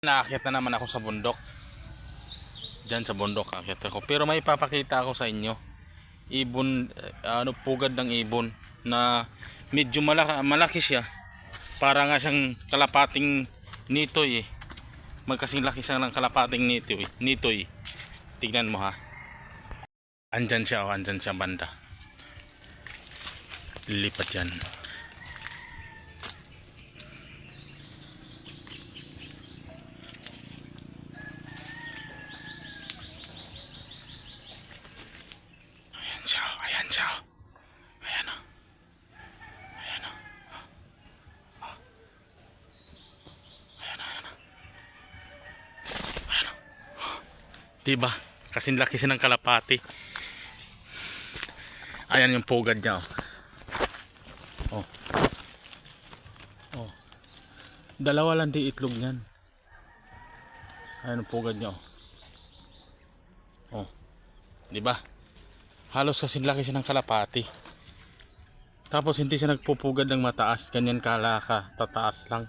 Naakyat na naman ako sa bundok. Diyan sa bundok aakyat ako. Pero may ipapakita ako sa inyo. Ibon, pugad ng ibon na medyo malaki siya. Para nga siyang kalapating nitoy eh. Magkasing laki siya ng kalapating nitoy. Tignan mo ha. Andyan siya, andyan siya banda. Lilipat yan. Ayan siya. Ayan o. Ayan o. Ayan o. Diba? Kasing laki siya ng kalapati. Ayan yung pugad niya oh. Oh. Dalawa lang di itlog niyan. Ayan yung pugad niya oh. Diba? Halos kasing laki siya ng kalapati. Tapos hindi siya nagpupugad ng mataas. Ganyan kalaka, tataas lang.